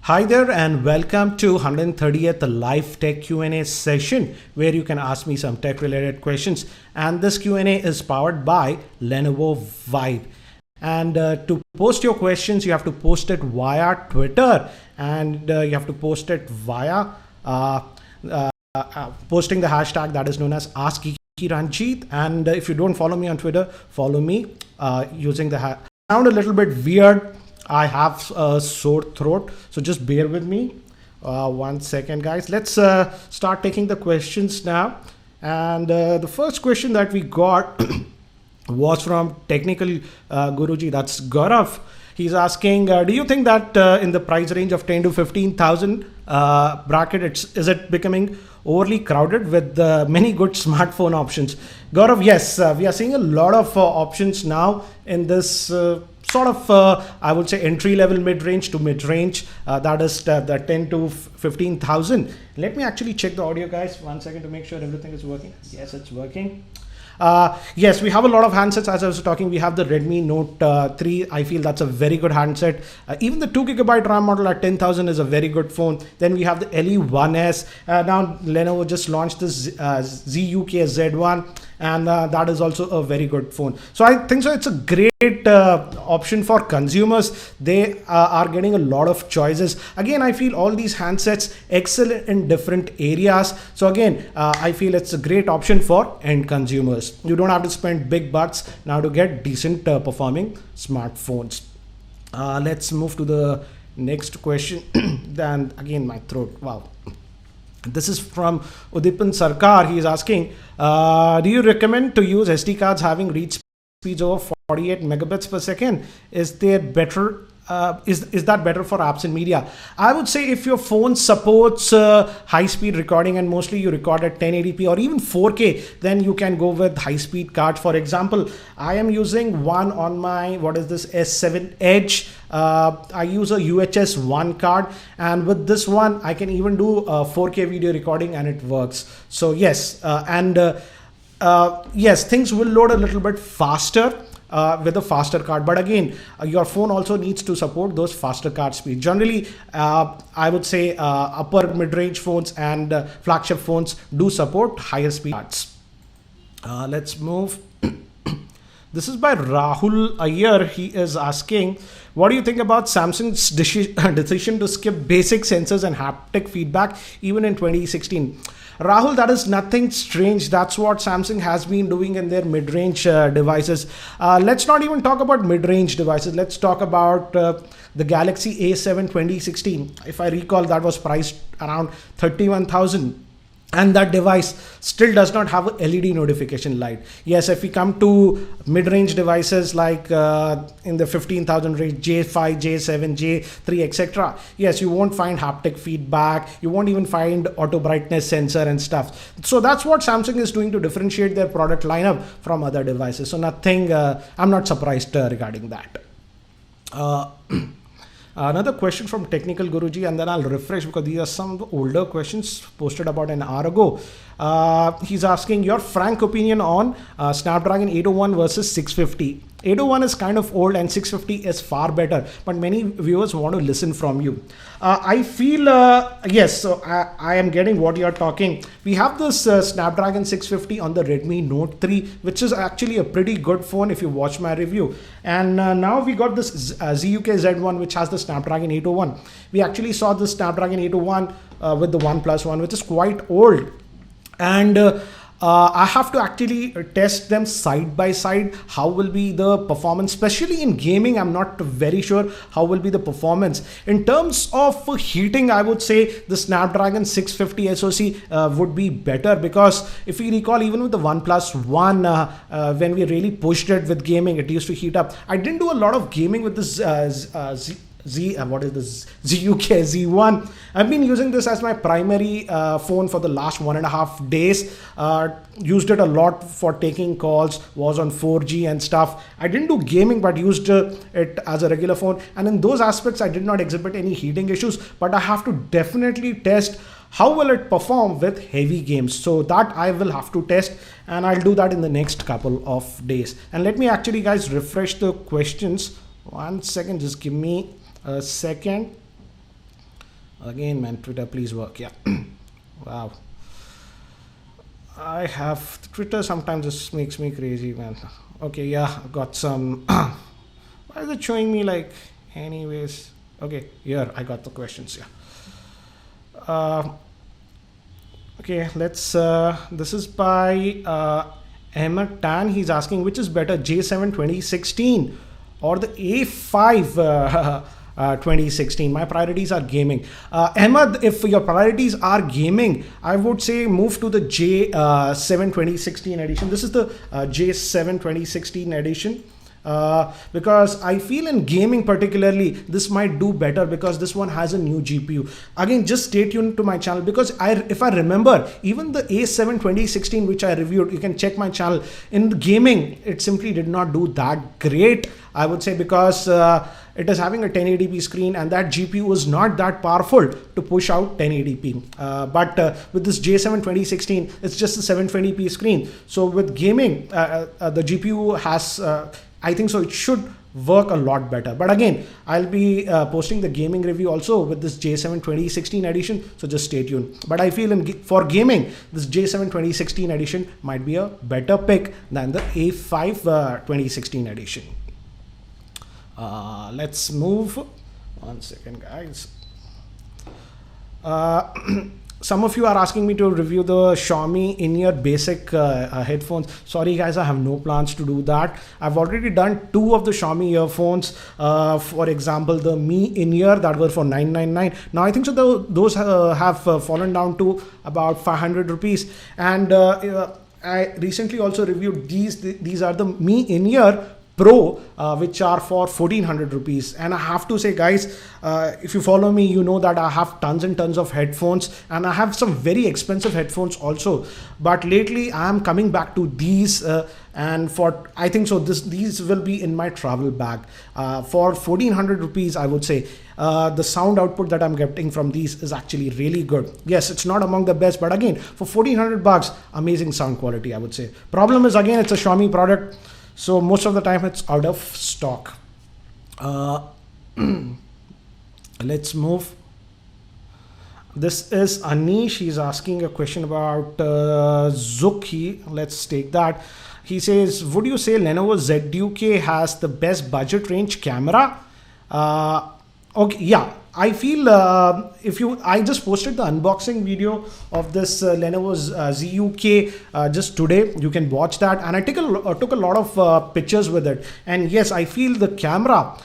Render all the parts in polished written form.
Hi there and welcome to 130th live tech Q&A session where you can ask me some tech related questions, and this Q&A is powered by Lenovo Vibe. And to post your questions you have to post it via Twitter, and you have to post it via posting the hashtag that is known as askgeekyranjit. And if you don't follow me on Twitter, follow me using the sound a little bit weird. I have a sore throat, so just bear with me. 1 second, guys. Let's start taking the questions now. And the first question that we got was from Technical Guruji. That's Gaurav. He's asking, do you think that in the price range of 10 to 15,000 bracket, is it becoming overly crowded with many good smartphone options? Gaurav, yes, we are seeing a lot of options now in this sort of, I would say, entry level mid-range to mid-range. That is the 10 to 15,000. Let me actually check the audio, guys. 1 second to make sure everything is working. Yes, it's working. Yes, we have a lot of handsets. As I was talking, we have the Redmi Note 3. I feel that's a very good handset. Even the 2GB RAM model at 10,000 is a very good phone. Then we have the LE1S. Now Lenovo just launched this ZUK Z1, and that is also a very good phone. So I think so it's a great option for consumers. They are getting a lot of choices. Again, I feel all these handsets excel in different areas. So again, I feel it's a great option for end consumers. You don't have to spend big bucks now to get decent performing smartphones. Let's move to the next question. Then again, my throat, wow. This is from Udipan Sarkar. He is asking, do you recommend to use SD cards having reach speeds over 48 megabits per second? Is there better? Is that better for apps and media? I would say if your phone supports high-speed recording and mostly you record at 1080p or even 4K, then you can go with high-speed cards. For example, I am using one on my S7 Edge. I use a UHS 1 card, and with this one I can even do 4K video recording and it works. So yes, yes, things will load a little bit faster with a faster card, but again, your phone also needs to support those faster card speeds. Generally, I would say upper mid-range phones and flagship phones do support higher speed cards. Let's move. This is by Rahul Iyer. He is asking, what do you think about Samsung's decision to skip basic sensors and haptic feedback even in 2016? Rahul, that is nothing strange. That's what Samsung has been doing in their mid-range devices. Let's not even talk about mid-range devices. Let's talk about the Galaxy A7 2016. If I recall, that was priced around 31,000. And that device still does not have a LED notification light. Yes, if we come to mid-range devices like in the 15,000 range, J5, J7, J3, etc. Yes, you won't find haptic feedback. You won't even find auto brightness sensor and stuff. So that's what Samsung is doing to differentiate their product lineup from other devices. So nothing, I'm not surprised regarding that. Another question from Technical Guruji, and then I'll refresh because these are some of the older questions posted about an hour ago. He's asking your frank opinion on Snapdragon 801 versus 650. 801 is kind of old and 650 is far better, but many viewers want to listen from you. I feel, yes, so I am getting what you're talking. We have this Snapdragon 650 on the Redmi Note 3, which is actually a pretty good phone if you watch my review. And now we got this ZUK Z1, which has the Snapdragon 801. We actually saw the Snapdragon 801 with the OnePlus One, which is quite old. And I have to actually test them side by side. How will be the performance, especially in gaming? I'm not very sure how will be the performance. In terms of heating, I would say the Snapdragon 650 SoC would be better, because if we recall, even with the OnePlus One, when we really pushed it with gaming, it used to heat up. I didn't do a lot of gaming with this ZUK Z1. I've been using this as my primary phone for the last 1.5 days. Used it a lot for taking calls, was on 4G and stuff. I didn't do gaming, but used it as a regular phone. And in those aspects, I did not exhibit any heating issues, but I have to definitely test how will it perform with heavy games. So that I will have to test, and I'll do that in the next couple of days. And let me actually, guys, refresh the questions. 1 second, just give me a second. Again, man, Twitter, please work. Yeah. Wow. I have Twitter. Sometimes this makes me crazy, man. Okay, yeah, got some. Why is it showing me like, anyways? Okay, here I got the questions. Yeah. Okay, let's. This is by Ahmed Tan. He's asking which is better, J7 2016 or the A5 2016. My priorities are gaming. Ahmed, if your priorities are gaming, I would say move to the J7 2016 edition. This is the J7 2016 edition. Because I feel in gaming particularly this might do better because this one has a new GPU. Again, just stay tuned to my channel because if I remember, even the A7 2016 which I reviewed, you can check my channel. In gaming, it simply did not do that great, I would say, because it is having a 1080p screen and that GPU was not that powerful to push out 1080p. But with this J7 2016, it's just a 720p screen. So with gaming, the GPU has, I think so it should work a lot better. But again, I'll be posting the gaming review also with this J7 2016 edition, so just stay tuned. But I feel for gaming, this J7 2016 edition might be a better pick than the A5 2016 edition. Let's move. 1 second, guys. Some of you are asking me to review the Xiaomi in-ear basic headphones. Sorry guys, I have no plans to do that. I've already done 2 of the Xiaomi earphones. For example, the Mi in-ear that were for 999. Now I think so those have fallen down to about 500 rupees. And I recently also reviewed these. These are the Mi in-ear Pro, which are for 1400 rupees. And I have to say, guys, if you follow me, you know that I have tons and tons of headphones and I have some very expensive headphones also. But lately I am coming back to these and for, I think so these will be in my travel bag. For 1400 rupees, I would say the sound output that I'm getting from these is actually really good. Yes, it's not among the best, but again, for 1400 bucks, amazing sound quality, I would say. Problem is, again, it's a Xiaomi product. So most of the time it's out of stock. Let's move. This is Anish. He's asking a question about Zuki. Let's take that. He says, would you say Lenovo ZUK has the best budget range camera? Okay, yeah. I feel I just posted the unboxing video of this Lenovo's ZUK just today. You can watch that, and I took a lot of pictures with it. And yes, I feel the camera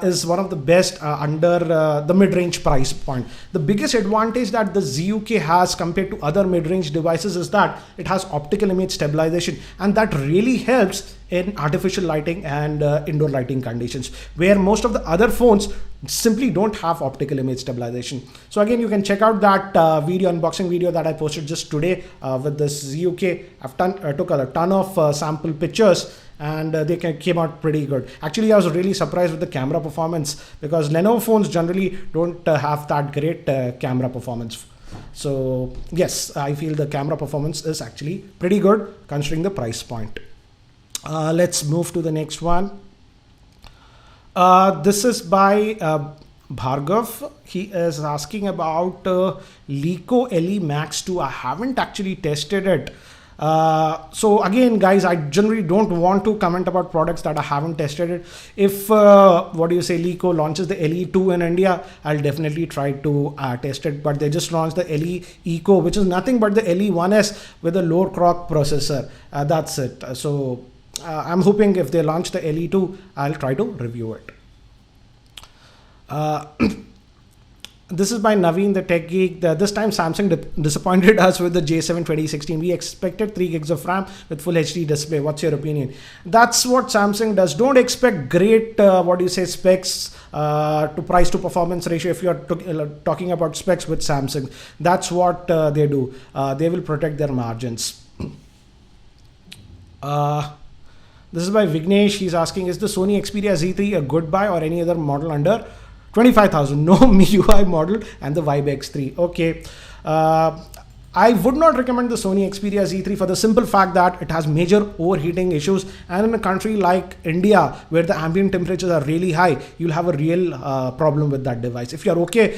is one of the best under the mid-range price point. The biggest advantage that the ZUK has compared to other mid-range devices is that it has optical image stabilization, and that really helps in artificial lighting and indoor lighting conditions, where most of the other phones simply don't have optical image stabilization. So again, you can check out that unboxing video that I posted just today with this ZUK. I've took a ton of sample pictures, and they came out pretty good. Actually, I was really surprised with the camera performance because Lenovo phones generally don't have that great camera performance. So yes, I feel the camera performance is actually pretty good considering the price point. Let's move to the next one. This is by Bhargav. He is asking about Lico LE Max 2. I haven't actually tested it. So again, guys, I generally don't want to comment about products that I haven't tested it. If Lico launches the LE2 in India, I'll definitely try to test it. But they just launched the LE Eco, which is nothing but the LE1S with a lower clock processor. That's it. So I'm hoping if they launch the LE2, I'll try to review it. This is by Naveen, the tech geek. This time Samsung disappointed us with the J7 2016. We expected 3 gigs of RAM with full HD display. What's your opinion? That's what Samsung does. Don't expect great, specs to price to performance ratio if you're talking about specs with Samsung. That's what they do. They will protect their margins. This is by Vignesh. He's asking, is the Sony Xperia Z3 a good buy or any other model under 25,000? No MIUI model and the Vibe X3. Okay. I would not recommend the Sony Xperia Z3 for the simple fact that it has major overheating issues, and in a country like India where the ambient temperatures are really high, you'll have a real problem with that device. If you're okay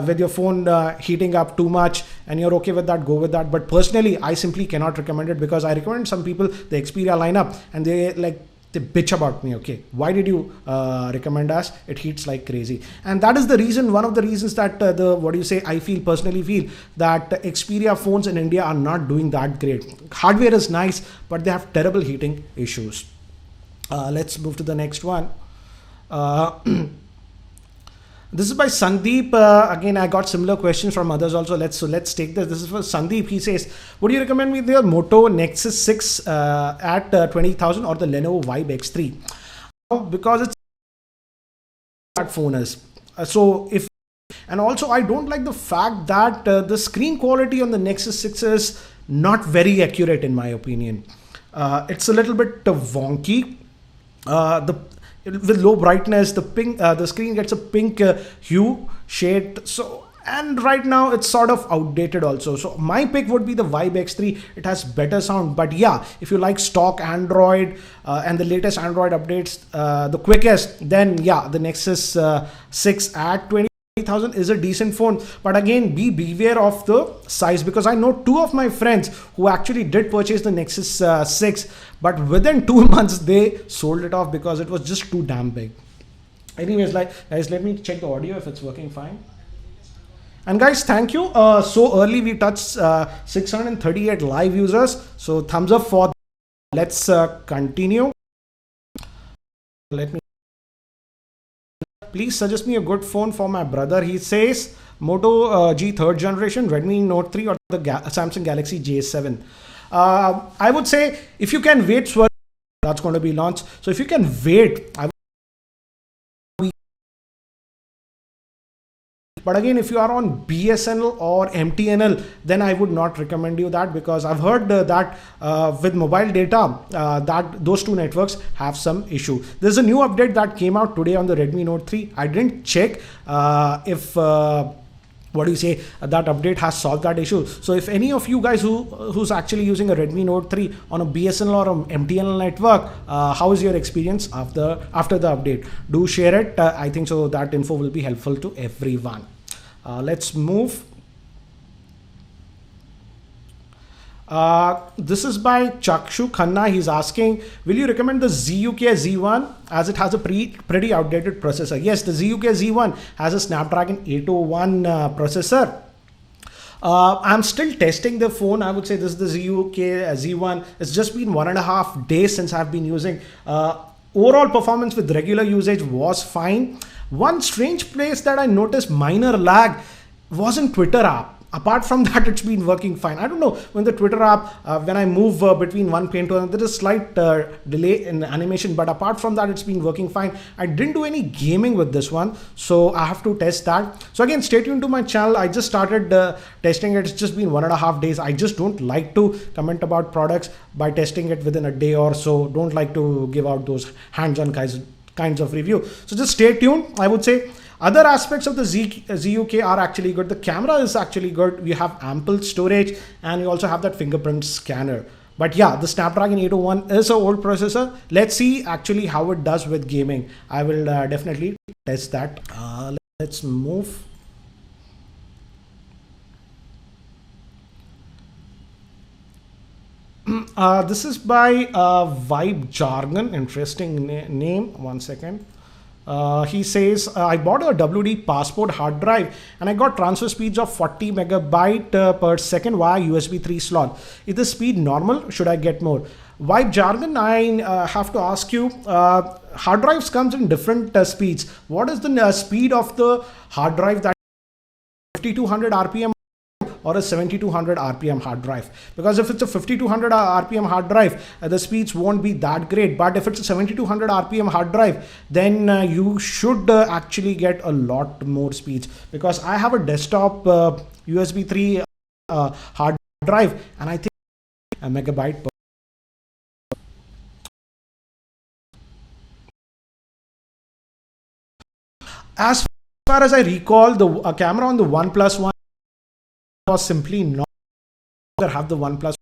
with your phone heating up too much and you're okay with that, go with that. But personally, I simply cannot recommend it, because I recommend some people the Xperia lineup and they bitch about me. Okay, why did you recommend us? It heats like crazy. And that is the reason, one of the reasons that I personally feel that Xperia phones in India are not doing that great. Hardware is nice, but they have terrible heating issues. Let's move to the next one. This is by Sandeep. Again, I got similar questions from others also. Let's take this. This is for Sandeep. He says, would you recommend me the Moto Nexus 6 at 20,000 or the Lenovo Vibe X3? Because it's that phone is. And also I don't like the fact that the screen quality on the Nexus 6 is not very accurate in my opinion. It's a little bit wonky. With low brightness, the screen gets a pink hue shade. And right now it's sort of outdated also. So my pick would be the Vibe X3. It has better sound. But yeah, if you like stock Android and the latest Android updates, the quickest, then yeah, the Nexus 6 at 20,000 is a decent phone. But again, beware of the size, because I know two of my friends who actually did purchase the Nexus 6, but within 2 months they sold it off because it was just too damn big. Anyways, guys, let me check the audio if it's working fine. And guys, thank you. So early we touched 638 live users. So thumbs up for that. Let's continue. Please suggest me a good phone for my brother. He says Moto G 3rd generation, Redmi Note 3 or the Samsung Galaxy J7. I would say if you can wait, that's going to be launched. So if you can wait, but again, if you are on BSNL or MTNL, then I would not recommend you that, because I've heard that with mobile data, that those two networks have some issue. There's a new update that came out today on the Redmi Note 3. I didn't check if that update has solved that issue. So if any of you guys who's actually using a Redmi Note 3 on a BSNL or a MTNL network, how is your experience after the update? Do share it. I think so that info will be helpful to everyone. Let's move. This is by Chakshu Khanna. He's asking, will you recommend the ZUK Z1 as it has a pretty outdated processor? Yes, the ZUK Z1 has a Snapdragon 801 processor. I'm still testing the phone. I would say this is the ZUK Z1. It's just been 1.5 days since I've been using. Overall performance with regular usage was fine. One strange place that I noticed minor lag was in Twitter app. Apart from that, it's been working fine. I don't know, when the Twitter app, when I move between one pane to another, there is a slight delay in animation, but apart from that, it's been working fine. I didn't do any gaming with this one, so I have to test that. So again, stay tuned to my channel. I just started testing it. It's just been 1.5 days. I just don't like to comment about products by testing it within a day or so. Don't like to give out those hands-on kinds of review. So just stay tuned. I would say other aspects of the ZUK are actually good. The camera is actually good. We have ample storage and you also have that fingerprint scanner. But yeah, the Snapdragon 801 is an old processor. Let's see actually how it does with gaming. I will definitely test that. Let's move. This is by Vibe Jargon. Interesting name. One second. He says, I bought a WD Passport hard drive and I got transfer speeds of 40 megabyte per second via USB 3 slot. Is the speed normal? Should I get more? Vibe Jargon, I have to ask you, hard drives comes in different speeds. What is the speed of the hard drive that 5200 RPM or a 7200 RPM hard drive? Because if it's a 5200 RPM hard drive, the speeds won't be that great. But if it's a 7200 RPM hard drive, then you should actually get a lot more speeds. Because I have a desktop USB 3 hard drive and I think a megabyte per. As far as I recall, the camera on the OnePlus One was simply not have the OnePlus.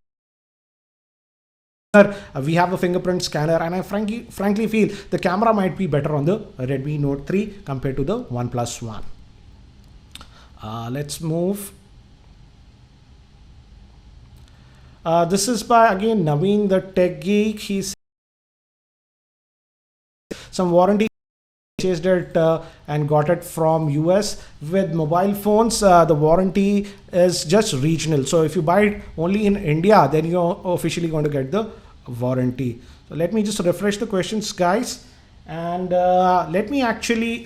We have a fingerprint scanner, and I frankly feel the camera might be better on the Redmi Note 3 compared to the OnePlus One. Let's move. This is by again Naveen the Tech Geek. He's some warranty, purchased it and got it from US. With mobile phones, the warranty is just regional. So if you buy it only in India, then you're officially going to get the warranty. So let me just refresh the questions, guys, and let me actually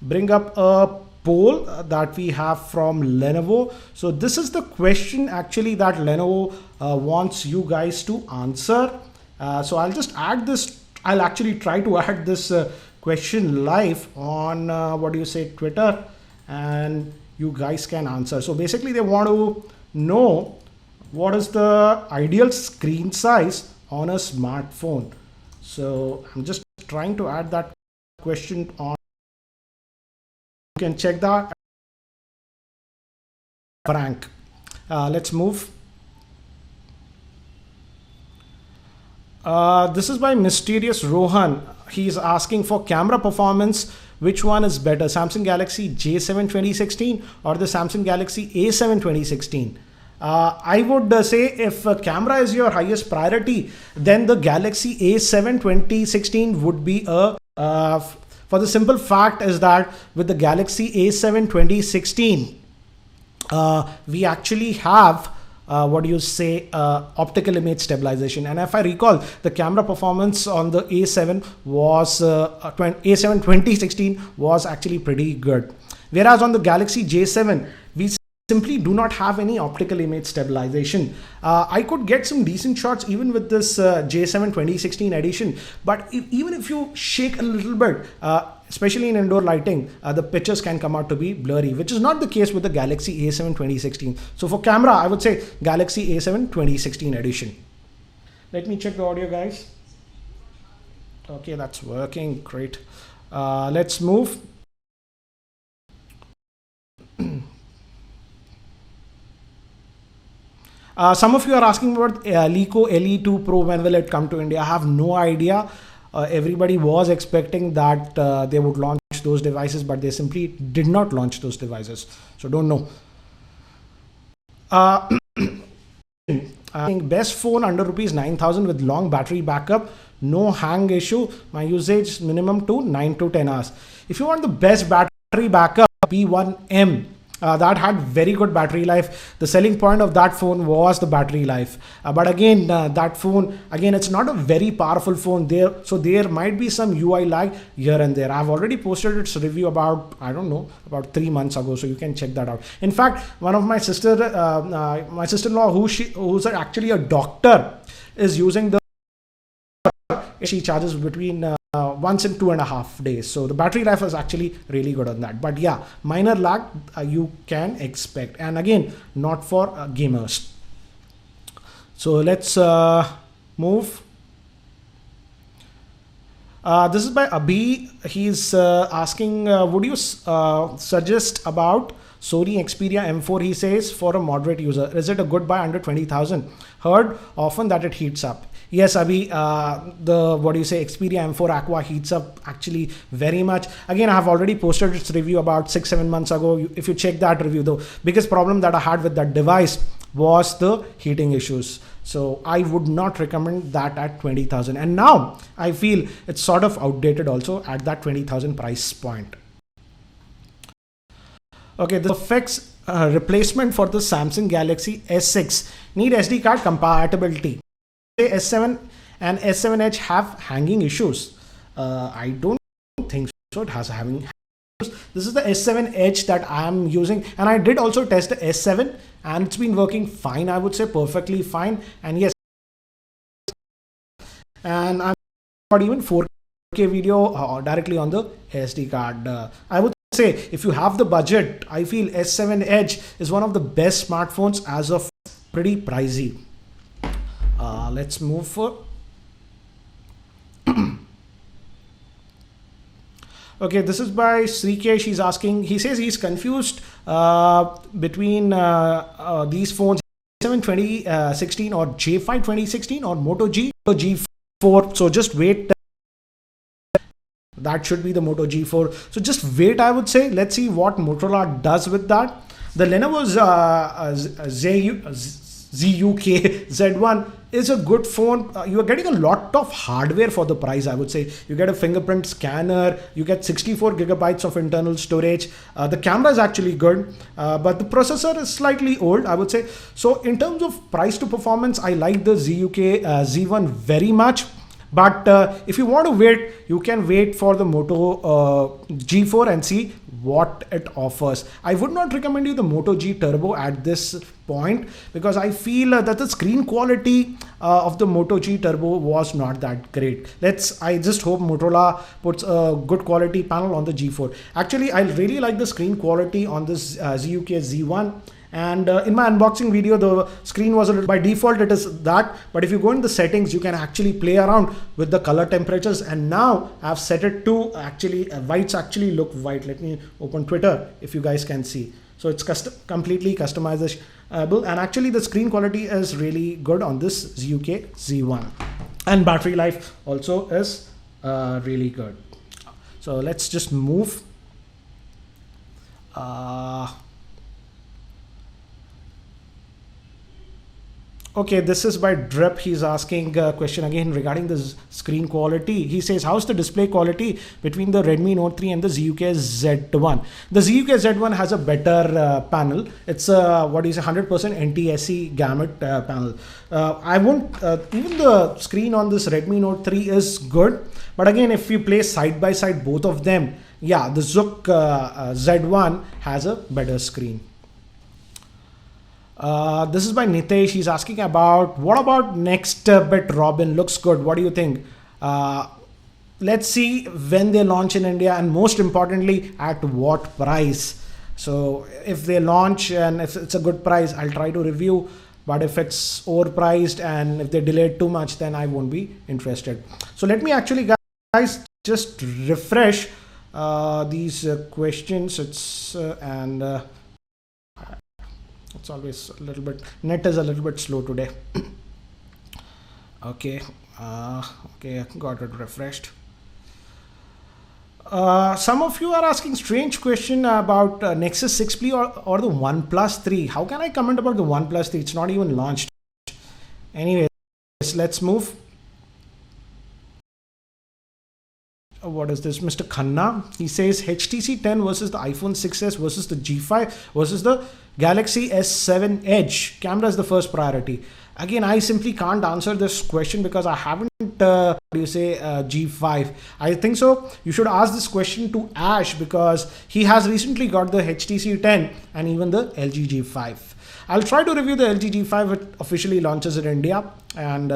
bring up a poll that we have from Lenovo. So this is the question actually that Lenovo wants you guys to answer. So I'll just add this. I'll actually try to add this question live on Twitter, and you guys can answer. So basically they want to know what is the ideal screen size on a smartphone. So I'm just trying to add that question on. You can check that. Frank. Let's move. This is by Mysterious Rohan. He's asking for camera performance. Which one is better, Samsung Galaxy J7 2016 or the Samsung Galaxy A7 2016? I would say if camera is your highest priority, then the Galaxy A7 2016 would be a for the simple fact is that with the Galaxy A7 2016, we actually have optical image stabilization. And if I recall, the camera performance on the A7 was A7 2016 was actually pretty good. Whereas on the Galaxy J7, we simply do not have any optical image stabilization. I could get some decent shots even with this J7 2016 edition, but even if you shake a little bit, especially in indoor lighting, the pictures can come out to be blurry, which is not the case with the Galaxy A7 2016. So for camera, I would say Galaxy A7 2016 edition. Let me check the audio, guys. Okay, that's working. Great. Let's move. Some of you are asking about Lico LE2 Pro, when will it come to India? I have no idea. Everybody was expecting that they would launch those devices, but they simply did not launch those devices. So don't know. I think best phone under rupees 9,000 with long battery backup, no hang issue. My usage minimum to 9 to 10 hours. If you want the best battery backup, P1M. That had very good battery life. The selling point of that phone was the battery life. But again, that phone, again, it's not a very powerful phone there. So there might be some UI lag here and there. I've already posted its review about 3 months ago. So you can check that out. In fact, one of my sister-in-law, who's actually a doctor, is using the, she charges between once in 2.5 days. So the battery life is actually really good on that. But yeah, minor lag you can expect. And again, not for gamers. So let's move. This is by Abhi. He's asking, would you suggest about Sony Xperia M4, he says, for a moderate user? Is it a good buy under 20,000? Heard often that it heats up. Yes, Abhi, Xperia M4 Aqua heats up actually very much. Again, I have already posted its review about 6-7 months ago. If you check that review, the biggest problem that I had with that device was the heating issues. So I would not recommend that at 20,000. And now I feel it's sort of outdated also at that 20,000 price point. Okay, this affects replacement for the Samsung Galaxy S6. Need SD card compatibility. S7 and S7 Edge have hanging issues. I don't think so. It has hanging issues. This is the S7 Edge that I am using, and I did also test the S7, and it's been working fine. I would say perfectly fine. And yes, and I'm not even 4K video directly on the SD card. I would say if you have the budget, I feel S7 Edge is one of the best smartphones as of pretty pricey. Let's move for. Okay, this is by Srikesh. He's asking, he says he's confused between these phones. J7 2016 or J5 2016 or Moto G4. So just wait. That should be the Moto G4. So just wait, I would say. Let's see what Motorola does with that. The Lenovo's ZUK Z1 is a good phone. You are getting a lot of hardware for the price, I would say. You get a fingerprint scanner, you get 64 gigabytes of internal storage. The camera is actually good, but the processor is slightly old, I would say. So in terms of price to performance, I like the ZUK Z1 very much. But if you want to wait, you can wait for the Moto G4 and see what it offers. I would not recommend you the Moto G Turbo at this point, because I feel that the screen quality of the Moto G Turbo was not that great. I just hope Motorola puts a good quality panel on the G4. Actually, I really like the screen quality on this ZUK Z1. And in my unboxing video, the screen was a little, by default it is that, but if you go in the settings, you can actually play around with the color temperatures. And now I've set it to actually whites actually look white. Let me open Twitter if you guys can see. So it's completely customizable, and actually the screen quality is really good on this ZUK Z1, and battery life also is really good. So let's just move. Okay, this is by Drip. He's asking a question again regarding the screen quality. He says, how's the display quality between the Redmi Note 3 and the ZUK Z1? The ZUK Z1 has a better panel. It's a 100% NTSC gamut panel. I won't, even the screen on this Redmi Note 3 is good. But again, if you place side by side both of them, yeah, the ZUK Z1 has a better screen. This is by Nitesh. He's asking about, what about Nextbit Robin? Looks good. What do you think? Let's see when they launch in India, and most importantly, at what price. So if they launch and if it's a good price, I'll try to review. But if it's overpriced and if they delay it too much, then I won't be interested. So let me actually, guys, just refresh these questions. It's it's always a little bit, net is a little bit slow today. Okay, got it refreshed. Some of you are asking strange question about Nexus 6 Play or the OnePlus 3. How can I comment about the OnePlus 3? It's not even launched. Anyways, let's move. What is this? Mr. Khanna, he says HTC 10 versus the iPhone 6s versus the G5 versus the Galaxy S7 Edge. Camera is the first priority. Again, I simply can't answer this question because I haven't, G5. I think so. You should ask this question to Ash because he has recently got the HTC 10 and even the LG G5. I'll try to review the LG G5 when it officially launches in India. And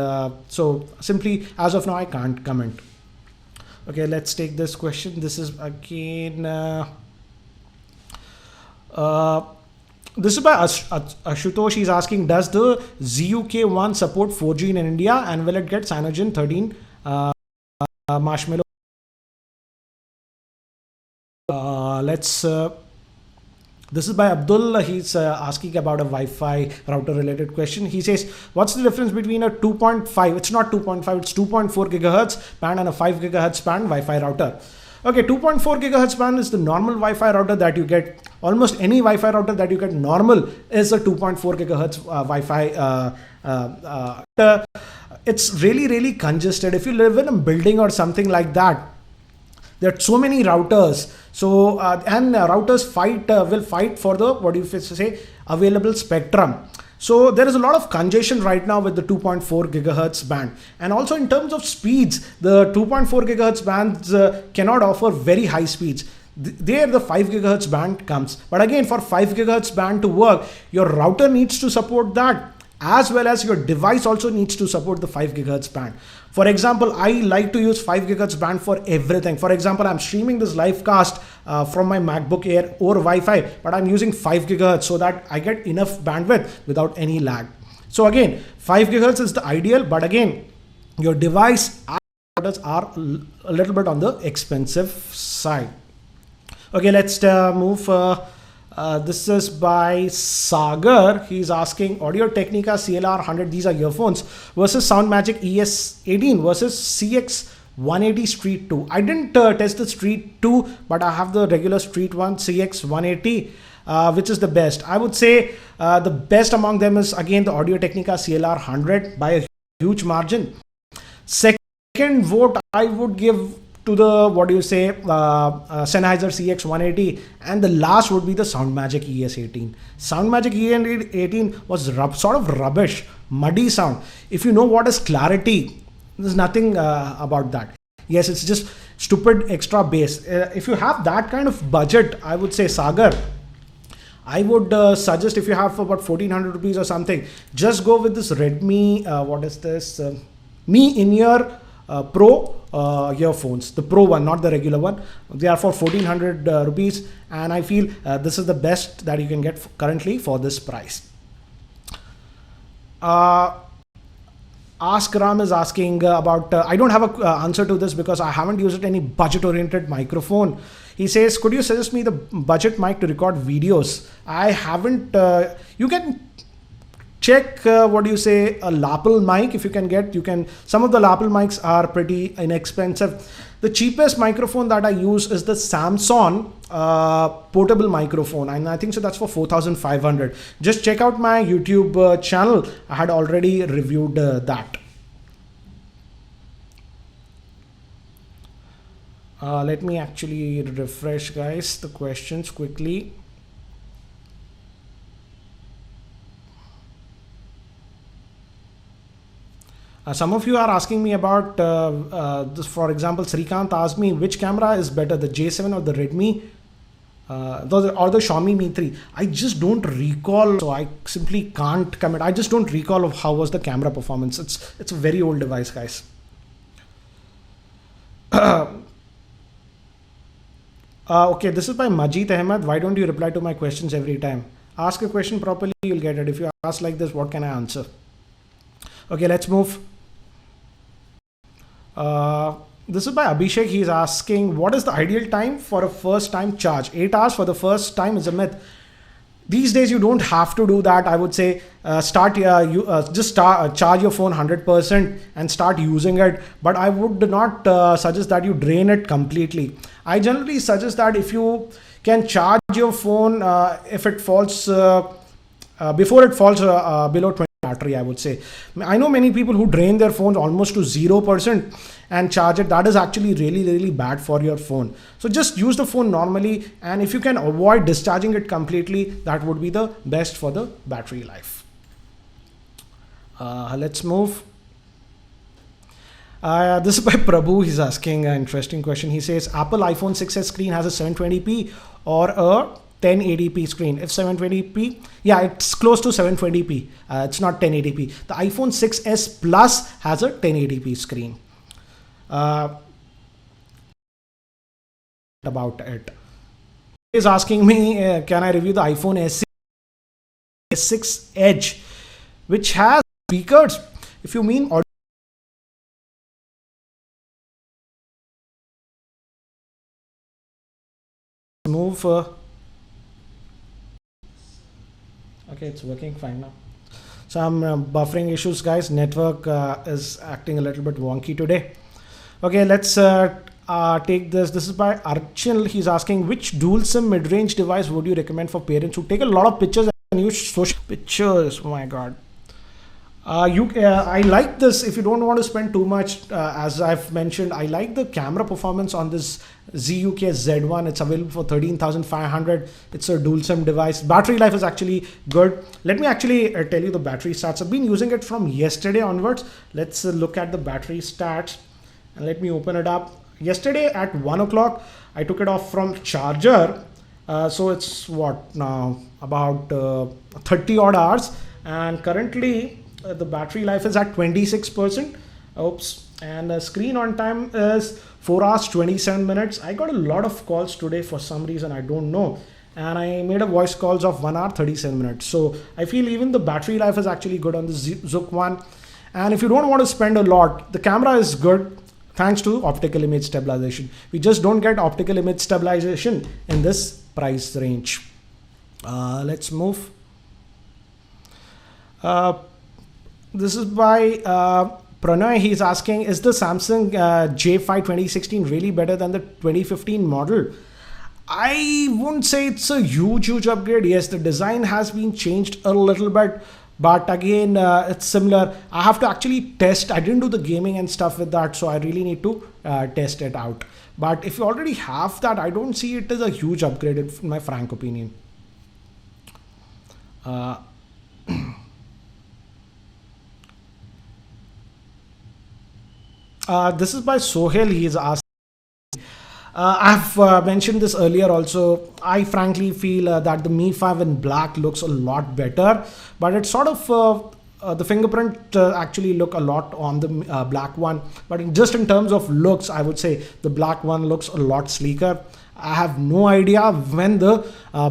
so simply, as of now, I can't comment. Okay, let's take this question. This is again, this is by Ashutosh. He's asking, does the ZUK1 support 4G in India and will it get Cyanogen 13 Marshmallow? This is by Abdul. He's asking about a Wi-Fi router related question. He says, what's the difference between a 2.5, it's not 2.5, it's 2.4 gigahertz band and a 5 gigahertz band Wi-Fi router. Okay, 2.4 gigahertz band is the normal Wi-Fi router that you get. Almost any Wi-Fi router that you get normal is a 2.4 gigahertz Wi-Fi. It's really, really congested. If you live in a building or something like that, there are so many routers. So routers will fight for the available spectrum. So there is a lot of congestion right now with the 2.4 gigahertz band. And also in terms of speeds, the 2.4 gigahertz bands cannot offer very high speeds. There the 5 gigahertz band comes. But again, for 5 gigahertz band to work, your router needs to support that, as well as your device also needs to support the 5 gigahertz band. For example, I like to use 5 gigahertz band for everything. For example, I'm streaming this live cast from my MacBook Air over Wi-Fi, but I'm using 5 gigahertz so that I get enough bandwidth without any lag. So again, 5 gigahertz is the ideal, but again, your device routers are a little bit on the expensive side. Okay, let's move. This is by Sagar. He's asking Audio Technica CLR 100. These are earphones versus Soundmagic ES18 versus CX 180 Street 2. I didn't test the Street 2, but I have the regular Street 1 CX 180. Which is the best? I would say the best among them is again the Audio Technica CLR 100 by a huge margin. Second vote I would give to the Sennheiser CX 180, and the last would be the Soundmagic ES18. Soundmagic ES18 was sort of rubbish, muddy sound. If you know what is clarity, there's nothing about that. Yes, it's just stupid extra bass. If you have that kind of budget, I would say Sagar, I would suggest, if you have about 1400 rupees or something, just go with this Redmi, Mi In-Ear Pro earphones, the Pro one, not the regular one. They are for 1400 rupees, and I feel this is the best that you can get currently for this price. Ask Ram is asking about, I don't have an answer to this because I haven't used any budget oriented microphone. He says, could you suggest me the budget mic to record videos? I haven't, you can check a lapel mic. If you can get, some of the lapel mics are pretty inexpensive. The cheapest microphone that I use is the Samsung portable microphone, and I think so that's for 4,500. Just check out my YouTube channel. I had already reviewed that. Let me actually refresh, guys, the questions quickly. Some of you are asking me about this. For example, Srikant asked me which camera is better, the J7 or the Redmi or the Xiaomi Mi 3. I just don't recall, so I simply can't comment. I just don't recall of how was the camera performance. It's a very old device, guys. Okay, this is by Majid Ahmed. Why don't you reply to my questions every time? Ask a question properly, you'll get it. If you ask like this, what can I answer? Okay, let's move. This is by Abhishek. He's asking, what is the ideal time for a first time charge? 8 hours for the first time is a myth. These days you don't have to do that. I would say charge your phone 100% and start using it. But I would not suggest that you drain it completely. I generally suggest that if you can charge your phone, if it falls before it falls below 20 battery, I would say. I know many people who drain their phones almost to 0% and charge it. That is actually really, really bad for your phone. So just use the phone normally, and if you can avoid discharging it completely, that would be the best for the battery life. Let's move. This is by Prabhu. He's asking an interesting question. He says, Apple iPhone 6s screen has a 720p or a 1080p screen. If 720p, yeah, it's close to 720p. It's not 1080p. The iPhone 6s Plus has a 1080p screen. About it. He's asking me, can I review the iPhone S6 Edge, which has speakers? If you mean audio, move. Okay, it's working fine now. Some buffering issues, guys. Network is acting a little bit wonky today. Okay, let's take this. This is by Archil. He's asking, which dual SIM mid-range device would you recommend for parents who take a lot of pictures and use social pictures? Oh my god. I like this. If you don't want to spend too much, as I've mentioned, I like the camera performance on this ZUK Z1. It's available for 13,500. It's a dual SIM device. Battery life is actually good. Let me actually tell you the battery stats. I've been using it from yesterday onwards. Let's look at the battery stats, and let me open it up. Yesterday at 1 o'clock, I took it off from charger. So it's what now, about 30 odd hours, and currently the battery life is at 26%. Oops. And the screen on time is 4 hours 27 minutes. I got a lot of calls today for some reason, I don't know, and I made a voice calls of 1 hour 37 minutes. So I feel even the battery life is actually good on the Zook one. And if you don't want to spend a lot, the camera is good thanks to optical image stabilization. We just don't get optical image stabilization in this price range. Let's move. Uh, this is by Pranay. He's asking, is the Samsung J5 2016 really better than the 2015 model? I wouldn't say it's a huge upgrade. Yes, the design has been changed a little bit, but again, it's similar. I have to actually test. I didn't do the gaming and stuff with that, so I really need to test it out. But if you already have that, I don't see it as a huge upgrade, in my frank opinion. Uh, this is by Sohail. He's asked. I've mentioned this earlier also. I frankly feel that the Mi 5 in black looks a lot better, but it's sort of the fingerprint actually look a lot on the black one. But just in terms of looks, I would say the black one looks a lot sleeker. I have no idea when the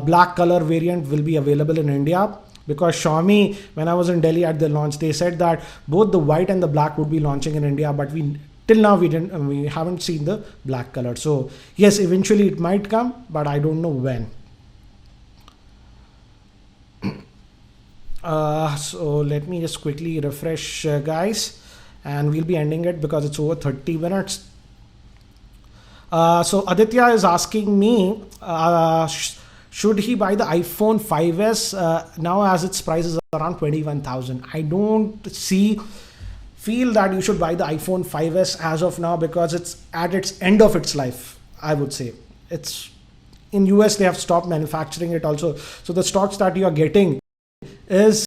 black color variant will be available in India, because Xiaomi, when I was in Delhi at the launch, they said that both the white and the black would be launching in India, but we till now we haven't seen the black color. So yes, eventually it might come, but I don't know when. So let me just quickly refresh, guys, and we'll be ending it because it's over 30 minutes. So Aditya is asking me, should he buy the iPhone 5s now, as its price is around 21,000? I don't feel that you should buy the iPhone 5s as of now, because it's at its end of its life. I would say it's in US they have stopped manufacturing it also, so the stocks that you are getting is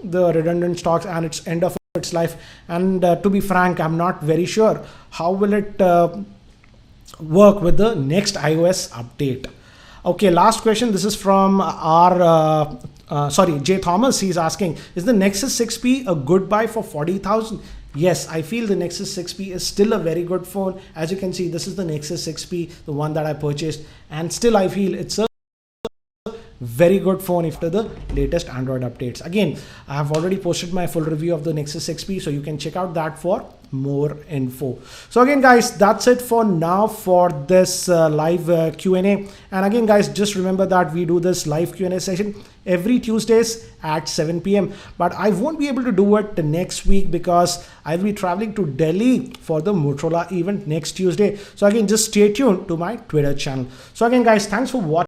the redundant stocks and it's end of its life. And to be frank, I'm not very sure how will it work with the next iOS update. Okay, last question. This is from our Jay Thomas. He's asking, is the Nexus 6P a good buy for 40,000? Yes, I feel the Nexus 6P is still a very good phone. As you can see, this is the Nexus 6P, the one that I purchased, and still I feel it's a very good phone after the latest Android updates. Again, I have already posted my full review of the Nexus 6P, so you can check out that for more info. So again, guys, that's it for now for this live Q&A. And again, guys, just remember that we do this live Q&A session every Tuesdays at 7 p.m. But I won't be able to do it the next week because I'll be traveling to Delhi for the Motorola event next Tuesday. So again, just stay tuned to my Twitter channel. So again, guys, thanks for watching.